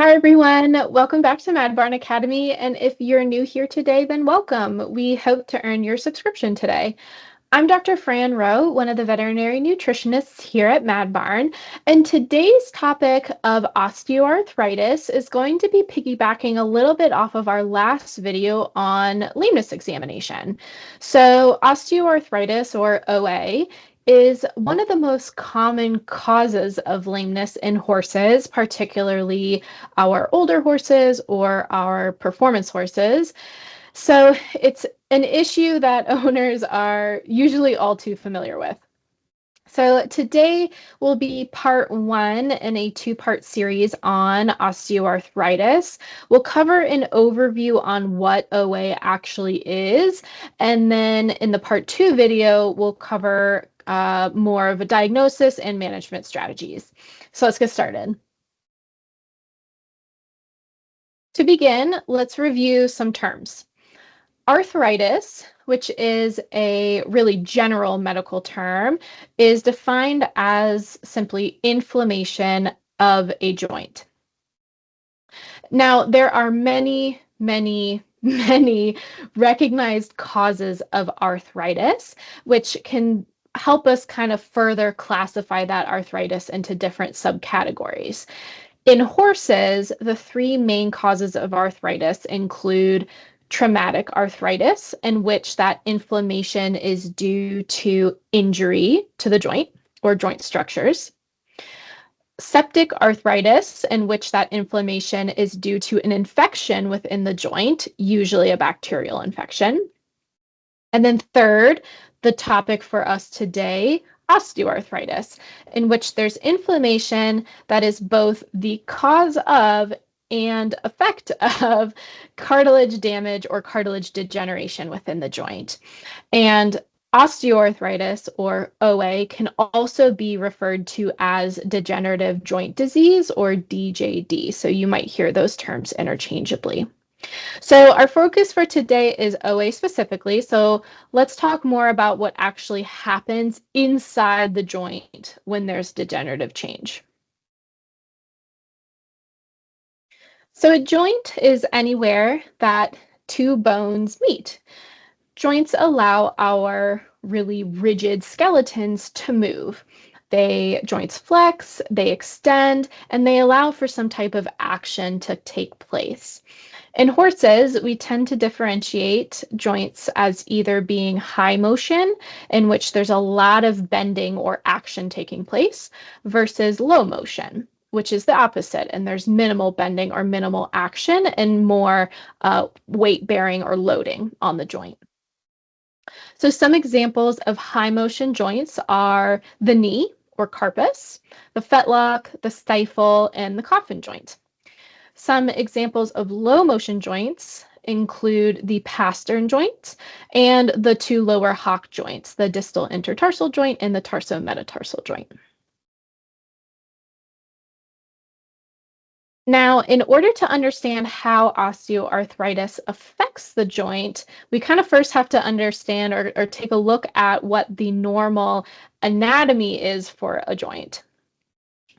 Hi, everyone. Welcome back to Mad Barn Academy. And if you're new here today, then welcome. We hope to earn your subscription today. I'm Dr. Fran Rowe, one of the veterinary nutritionists here at Mad Barn. And today's topic of osteoarthritis is going to be piggybacking a little bit off of our last video on lameness examination. So osteoarthritis, or OA, is one of the most common causes of lameness in horses, particularly our older horses or our performance horses. So it's an issue that owners are usually all too familiar with. So today will be part one in a two-part series on osteoarthritis. We'll cover an overview on what OA actually is, and then in the part two video, we'll cover more of a diagnosis and management strategies. So let's get started. To begin, let's review some terms. Arthritis, which is a really general medical term, is defined as simply inflammation of a joint. Now, there are many recognized causes of arthritis, which can help us kind of further classify that arthritis into different subcategories. In horses, the three main causes of arthritis include traumatic arthritis, in which that inflammation is due to injury to the joint or joint structures. Septic arthritis, in which that inflammation is due to an infection within the joint, usually a bacterial infection. And then third, the topic for us today, osteoarthritis, in which there's inflammation that is both the cause of and effect of cartilage damage or cartilage degeneration within the joint. And osteoarthritis, or OA, can also be referred to as degenerative joint disease, or DJD. So you might hear those terms interchangeably. So our focus for today is OA specifically. So let's talk more about what actually happens inside the joint when there's degenerative change. So a joint is anywhere that two bones meet. Joints allow our really rigid skeletons to move. Joints flex, they extend, and they allow for some type of action to take place. In horses, we tend to differentiate joints as either being high motion, in which there's a lot of bending or action taking place, versus low motion, which is the opposite, and there's minimal bending or minimal action and more weight bearing or loading on the joint. So some examples of high motion joints are the knee or carpus, the fetlock, the stifle, and the coffin joint. Some examples of low motion joints include the pastern joint and the two lower hock joints, the distal intertarsal joint and the tarsometatarsal joint. Now, in order to understand how osteoarthritis affects the joint, we kind of first have to understand or take a look at what the normal anatomy is for a joint.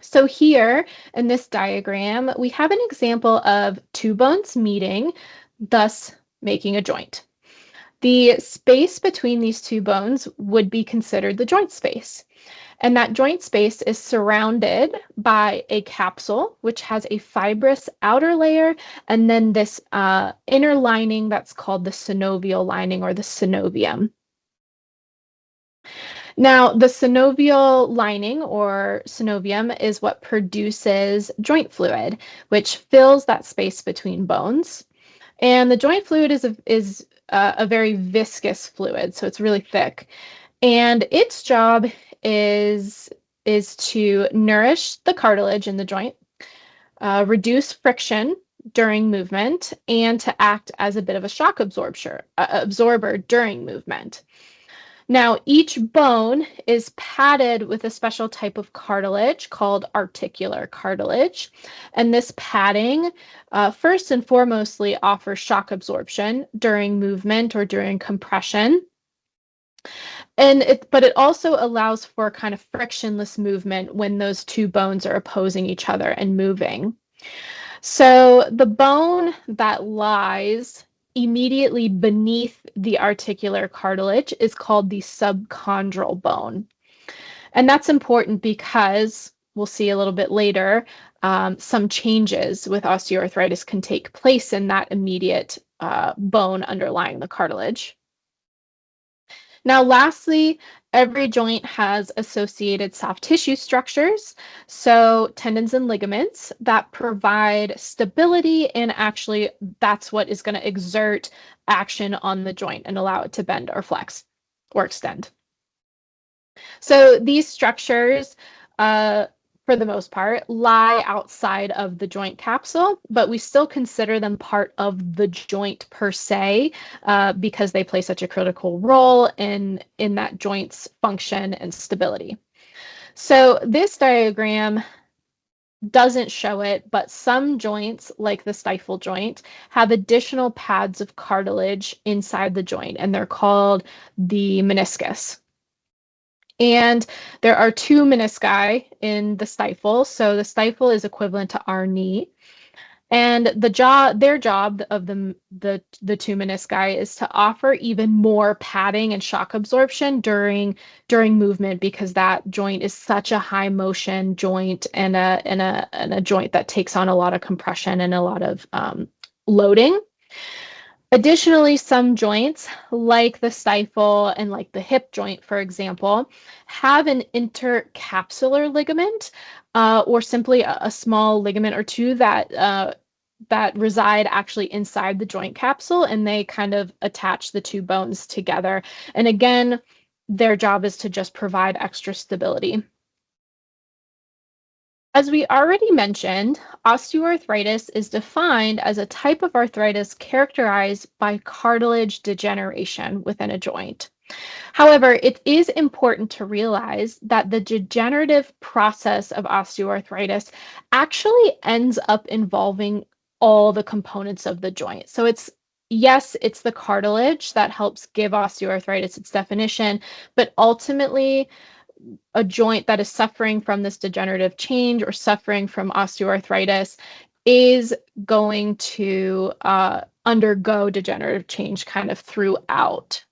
So here in this diagram, we have an example of two bones meeting, thus making a joint. The space between these two bones would be considered the joint space. And that joint space is surrounded by a capsule, which has a fibrous outer layer, and then this inner lining that's called the synovial lining or the synovium. Now, the synovial lining or synovium is what produces joint fluid, which fills that space between bones. And the joint fluid is a very viscous fluid, so it's really thick. And its job is to nourish the cartilage in the joint, reduce friction during movement, and to act as a bit of a shock absorber during movement. Now, each bone is padded with a special type of cartilage called articular cartilage. And this padding, first and foremostly, offers shock absorption during movement or during compression. But it also allows for kind of frictionless movement when those two bones are opposing each other and moving. So the bone that lies immediately beneath the articular cartilage is called the subchondral bone. And that's important because we'll see a little bit later, some changes with osteoarthritis can take place in that immediate bone underlying the cartilage. Now, lastly, every joint has associated soft tissue structures, so tendons and ligaments that provide stability, and actually that's what is going to exert action on the joint and allow it to bend or flex or extend. So these structures, for the most part, lie outside of the joint capsule, but we still consider them part of the joint per se, because they play such a critical role in that joint's function and stability. So this diagram doesn't show it, but some joints, like the stifle joint, have additional pads of cartilage inside the joint, and they're called the meniscus. And there are two menisci in the stifle. So the stifle is equivalent to our knee. And their job of the two menisci is to offer even more padding and shock absorption during movement, because that joint is such a high motion joint and a joint that takes on a lot of compression and a lot of loading. Additionally, some joints, like the stifle and like the hip joint, for example, have an intercapsular ligament, or simply a small ligament or two that reside actually inside the joint capsule, and they kind of attach the two bones together. And again, their job is to just provide extra stability. As we already mentioned, osteoarthritis is defined as a type of arthritis characterized by cartilage degeneration within a joint. However, it is important to realize that the degenerative process of osteoarthritis actually ends up involving all the components of the joint. So yes, it's the cartilage that helps give osteoarthritis its definition, but ultimately a joint that is suffering from this degenerative change or suffering from osteoarthritis is going to undergo degenerative change kind of throughout.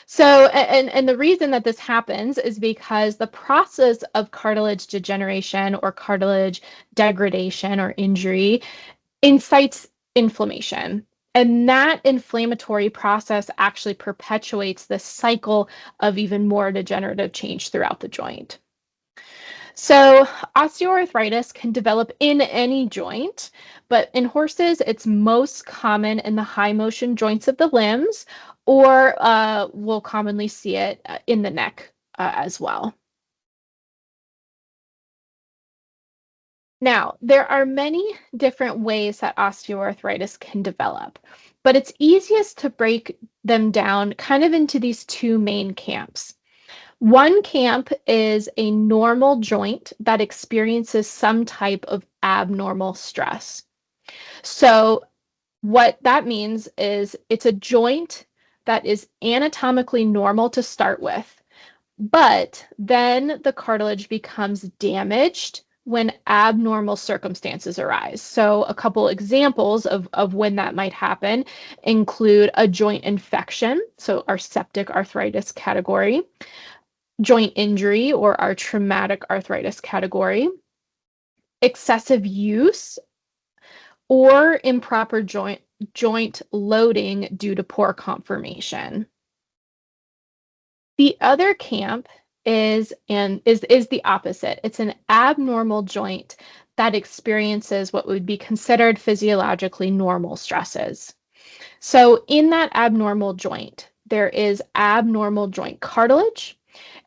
So, and the reason that this happens is because the process of cartilage degeneration or cartilage degradation or injury incites inflammation. And that inflammatory process actually perpetuates this cycle of even more degenerative change throughout the joint. So, osteoarthritis can develop in any joint, but in horses, it's most common in the high motion joints of the limbs, or we'll commonly see it in the neck as well. Now, there are many different ways that osteoarthritis can develop, but it's easiest to break them down kind of into these two main camps. One camp is a normal joint that experiences some type of abnormal stress. So, what that means is it's a joint that is anatomically normal to start with, but then the cartilage becomes damaged when abnormal circumstances arise. So, a couple examples of when that might happen include a joint infection, so our septic arthritis category, joint injury or our traumatic arthritis category, excessive use, or improper joint loading due to poor conformation. The other camp is the opposite. It's an abnormal joint that experiences what would be considered physiologically normal stresses. So in that abnormal joint, there is abnormal joint cartilage,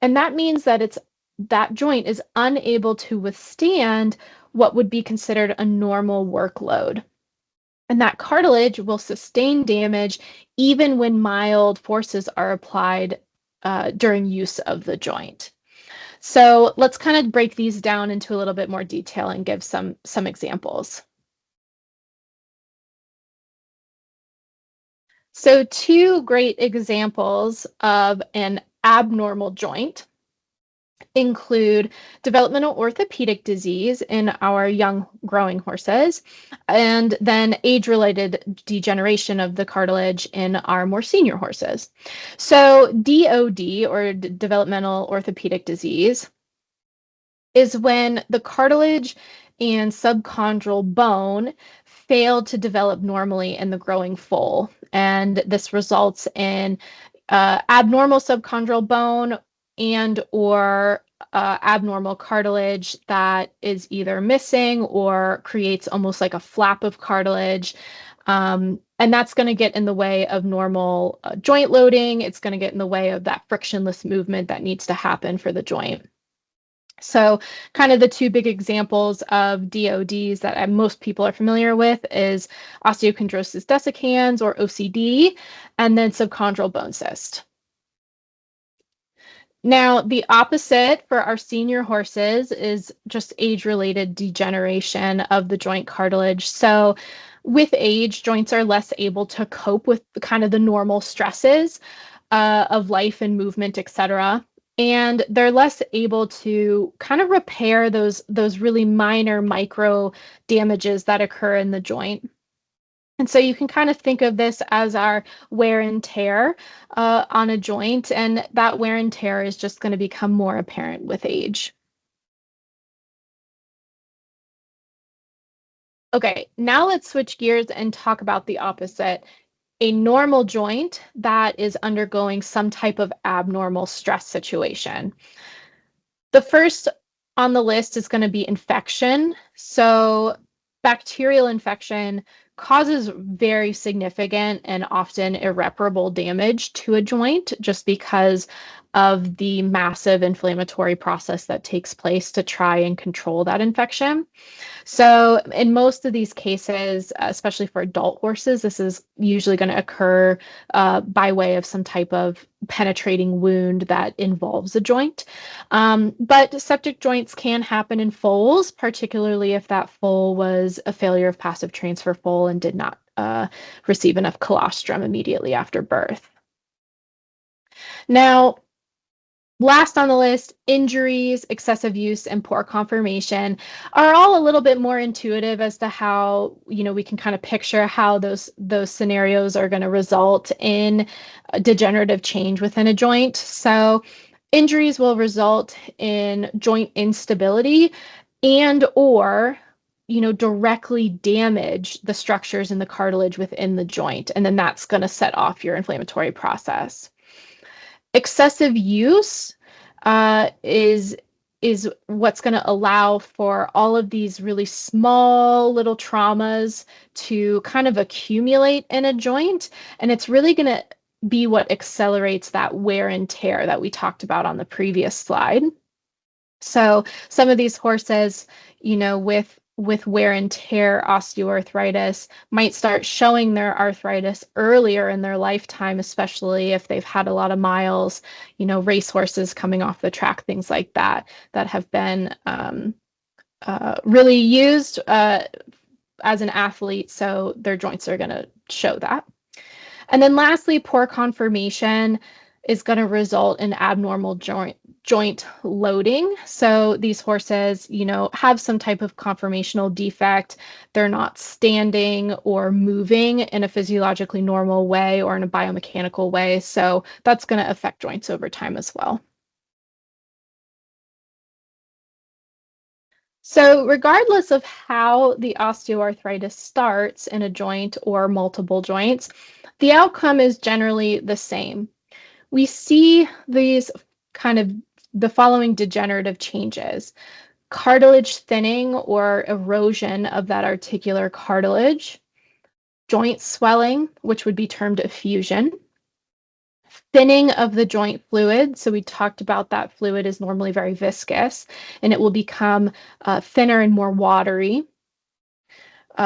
and that means that that joint is unable to withstand what would be considered a normal workload. And that cartilage will sustain damage even when mild forces are applied during use of the joint. So let's kind of break these down into a little bit more detail and give some examples. So two great examples of an abnormal joint include developmental orthopedic disease in our young growing horses, and then age-related degeneration of the cartilage in our more senior horses. So DOD, or developmental orthopedic disease, is when the cartilage and subchondral bone fail to develop normally in the growing foal. And this results in abnormal subchondral bone and or abnormal cartilage that is either missing or creates almost like a flap of cartilage. And that's going to get in the way of normal joint loading. It's going to get in the way of that frictionless movement that needs to happen for the joint. So kind of the two big examples of DODs that most people are familiar with is osteochondrosis dissecans, or OCD, and then subchondral bone cyst. Now, the opposite for our senior horses is just age-related degeneration of the joint cartilage. So with age, joints are less able to cope with kind of the normal stresses of life and movement, etc. And they're less able to kind of repair those really minor micro damages that occur in the joint. And so you can kind of think of this as our wear and tear on a joint, and that wear and tear is just going to become more apparent with age. Okay, now let's switch gears and talk about the opposite. A normal joint that is undergoing some type of abnormal stress situation. The first on the list is going to be infection. So bacterial infection causes very significant and often irreparable damage to a joint just because of the massive inflammatory process that takes place to try and control that infection. So in most of these cases, especially for adult horses, this is usually going to occur by way of some type of penetrating wound that involves a joint. But septic joints can happen in foals, particularly if that foal was a failure of passive transfer foal and did not receive enough colostrum immediately after birth. Now, last on the list, injuries, excessive use, and poor conformation are all a little bit more intuitive as to how, we can kind of picture how those scenarios are going to result in a degenerative change within a joint. So injuries will result in joint instability and or directly damage the structures in the cartilage within the joint. And then that's going to set off your inflammatory process. Excessive use is what's going to allow for all of these really small little traumas to kind of accumulate in a joint, and it's really going to be what accelerates that wear and tear that we talked about on the previous slide. So some of these horses, with wear and tear osteoarthritis might start showing their arthritis earlier in their lifetime, especially if they've had a lot of miles, race horses coming off the track, things like that have been really used as an athlete. So their joints are going to show that. And then lastly, poor conformation is going to result in abnormal joint loading. So these horses, have some type of conformational defect. They're not standing or moving in a physiologically normal way or in a biomechanical way. So that's going to affect joints over time as well. So regardless of how the osteoarthritis starts in a joint or multiple joints, the outcome is generally the same. We see these kind of the following degenerative changes: cartilage thinning or erosion of that articular cartilage, joint swelling, which would be termed effusion, thinning of the joint fluid. So we talked about that fluid is normally very viscous, and it will become thinner and more watery.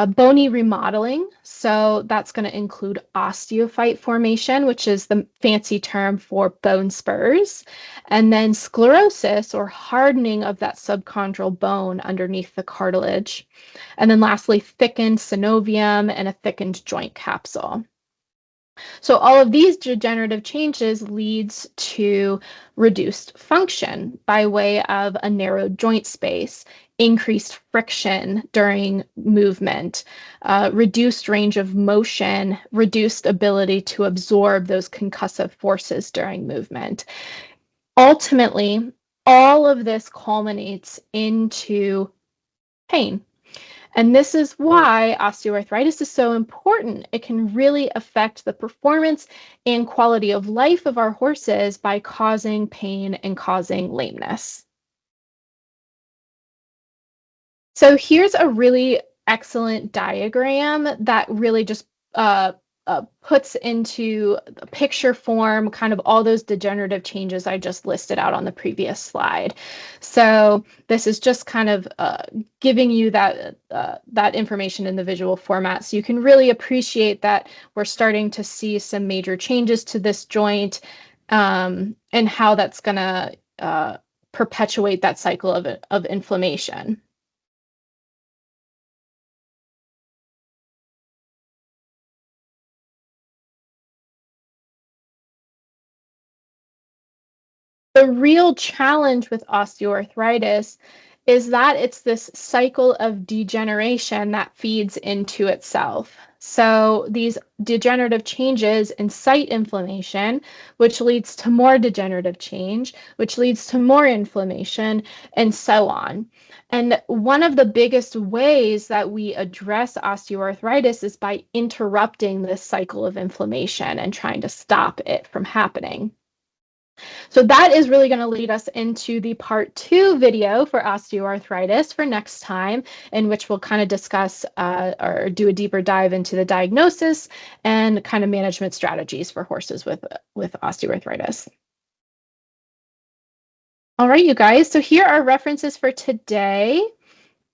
Bony remodeling, so that's going to include osteophyte formation, which is the fancy term for bone spurs, and then sclerosis or hardening of that subchondral bone underneath the cartilage, and then lastly, thickened synovium and a thickened joint capsule. So all of these degenerative changes leads to reduced function by way of a narrowed joint space, increased friction during movement, reduced range of motion, reduced ability to absorb those concussive forces during movement. Ultimately, all of this culminates into pain. And this is why osteoarthritis is so important. It can really affect the performance and quality of life of our horses by causing pain and causing lameness. So here's a really excellent diagram that really just puts into picture form kind of all those degenerative changes I just listed out on the previous slide. So this is just kind of giving you that information in the visual format, so you can really appreciate that we're starting to see some major changes to this joint, and how that's going to perpetuate that cycle of inflammation. The real challenge with osteoarthritis is that it's this cycle of degeneration that feeds into itself. So these degenerative changes incite inflammation, which leads to more degenerative change, which leads to more inflammation, and so on. And one of the biggest ways that we address osteoarthritis is by interrupting this cycle of inflammation and trying to stop it from happening. So that is really going to lead us into the part 2 video for osteoarthritis for next time, in which we'll kind of discuss or do a deeper dive into the diagnosis and kind of management strategies for horses with osteoarthritis. All right, you guys, so here are references for today.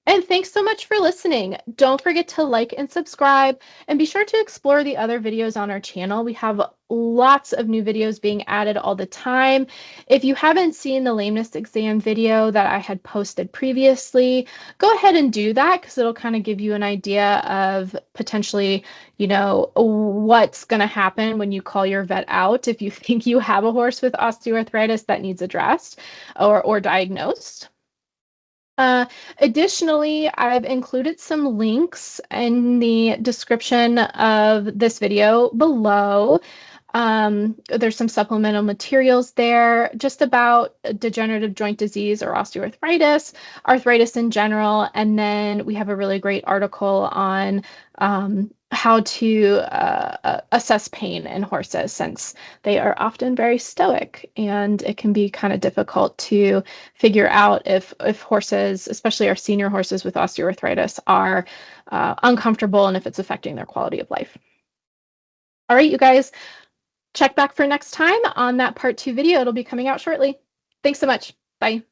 And thanks so much for listening. Don't forget to like and subscribe, and be sure to explore the other videos on our channel. We have lots of new videos being added all the time. If you haven't seen the lameness exam video that I had posted previously, go ahead and do that, because it'll kind of give you an idea of potentially, what's going to happen when you call your vet out if you think you have a horse with osteoarthritis that needs addressed or diagnosed. Additionally, I've included some links in the description of this video below. There's some supplemental materials there just about degenerative joint disease or osteoarthritis, arthritis in general, and then we have a really great article on how to assess pain in horses, since they are often very stoic, and it can be kind of difficult to figure out if horses, especially our senior horses with osteoarthritis, are uncomfortable and if it's affecting their quality of life. All right, you guys, check back for next time on that part 2 video. It'll be coming out shortly. Thanks so much. Bye.